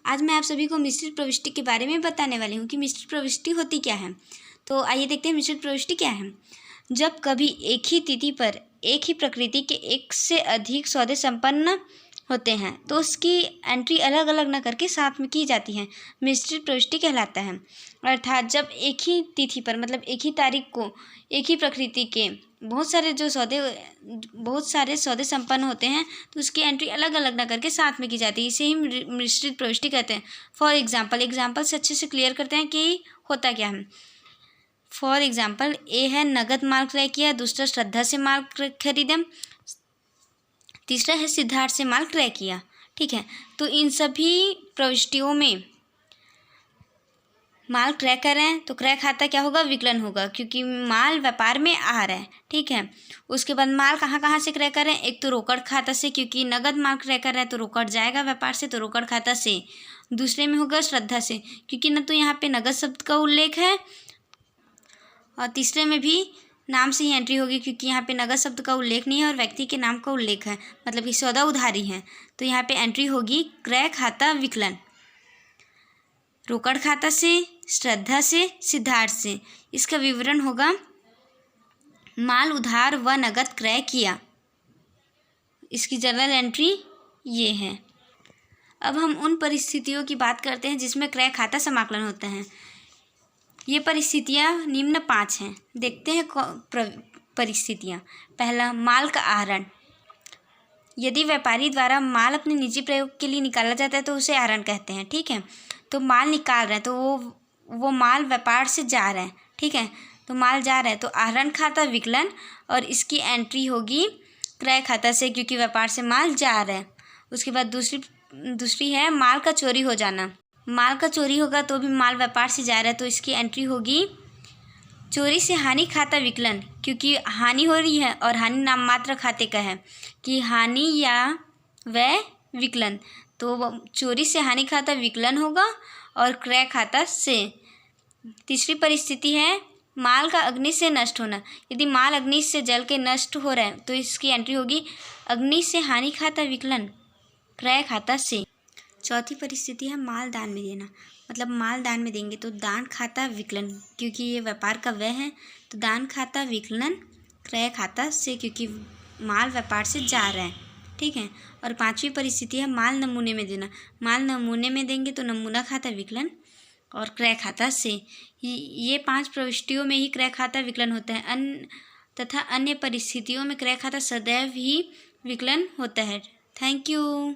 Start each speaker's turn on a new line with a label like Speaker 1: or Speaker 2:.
Speaker 1: आज मैं आप सभी को मिश्रित प्रविष्टि के बारे में बताने वाली हूँ कि मिश्रित प्रविष्टि होती क्या है। तो आइए देखते हैं मिश्रित प्रविष्टि क्या है। जब कभी एक ही तिथि पर एक ही प्रकृति के एक से अधिक सौदे संपन्न होते हैं तो उसकी एंट्री अलग अलग न करके साथ में की जाती है, मिश्रित प्रविष्टि कहलाता है। अर्थात जब एक ही तिथि पर मतलब एक ही तारीख को एक ही प्रकृति के बहुत सारे सौदे संपन्न होते हैं तो उसकी एंट्री अलग अलग न करके साथ में की जाती है। इसे ही मिश्रित प्रविष्टि कहते हैं। फॉर एग्जाम्पल से अच्छे से क्लियर करते हैं कि होता क्या है। फॉर एग्जाम्पल, ए है नगद माल क्रय किया, दूसरा श्रद्धा से माल खरीदा, तीसरा है सिद्धार्थ से माल क्रय किया। ठीक है, तो इन सभी प्रविष्टियों में माल क्रय कर रहे हैं तो क्रय खाता क्या होगा, विकलन होगा, क्योंकि माल व्यापार में आ रहा है। ठीक है, उसके बाद माल कहाँ कहाँ से क्रय कर रहे हैं, एक तो रोकड़ खाता से, क्योंकि नगद माल क्रय कर रहे हैं तो रोकड़ जाएगा व्यापार से, तो रोकड़ खाता से। दूसरे में होगा श्रद्धा से, क्योंकि न तो यहाँ पे नगद शब्द का उल्लेख है, और तीसरे में भी नाम से ही एंट्री होगी, क्योंकि यहाँ पे नगद शब्द का उल्लेख नहीं है और व्यक्ति के नाम का उल्लेख है, मतलब कि सौदा उधारी है, तो यहाँ पे एंट्री होगी क्रय खाता विकलन। रोकड़ खाता से, श्रद्धा से, सिद्धार्थ से। इसका विवरण होगा माल उधार व नगद क्रय किया। इसकी जनरल एंट्री ये है। अब हम उन परिस्थितियों की बात करते हैं जिसमें क्रय खाता समाकलन होता है। ये परिस्थितियाँ निम्न 5 हैं। देखते हैं परिस्थितियाँ। पहला, माल का आहरण। यदि व्यापारी द्वारा माल अपने निजी प्रयोग के लिए निकाला जाता है तो उसे आहरण कहते हैं। ठीक है, तो माल निकाल रहे हैं तो वो माल व्यापार से जा रहा है। ठीक है, तो माल जा रहा है तो आहरण खाता विकलन, और इसकी एंट्री होगी क्रय खाता से, क्योंकि व्यापार से माल जा रहा है। उसके बाद दूसरी है माल का चोरी हो जाना। माल का चोरी होगा तो भी माल व्यापार से जा रहा है तो इसकी एंट्री होगी चोरी से हानि खाता विकलन, क्योंकि हानि हो रही है और हानि नाम मात्र खाते का है कि हानि या व्यय विकलन, तो चोरी से हानि खाता विकलन होगा और क्रय खाता से। तीसरी परिस्थिति है माल का अग्नि से नष्ट होना। यदि माल अग्नि से जल के नष्ट हो रहा है तो इसकी एंट्री होगी अग्नि से हानि खाता विकलन, क्रय खाता से। चौथी परिस्थिति है माल दान में देना। मतलब माल दान में देंगे तो दान खाता विकलन, क्योंकि ये व्यापार का व्यय है, तो दान खाता विकलन क्रय खाता से, क्योंकि माल व्यापार से जा रहा है। ठीक है, और पांचवी परिस्थिति है माल नमूने में देना। माल नमूने में देंगे तो नमूना खाता विकलन और क्रय खाता से। ये 5 प्रविष्टियों में ही क्रय खाता विकलन होता है, तथा अन्य परिस्थितियों में क्रय खाता सदैव ही विकलन होता है। Thank you.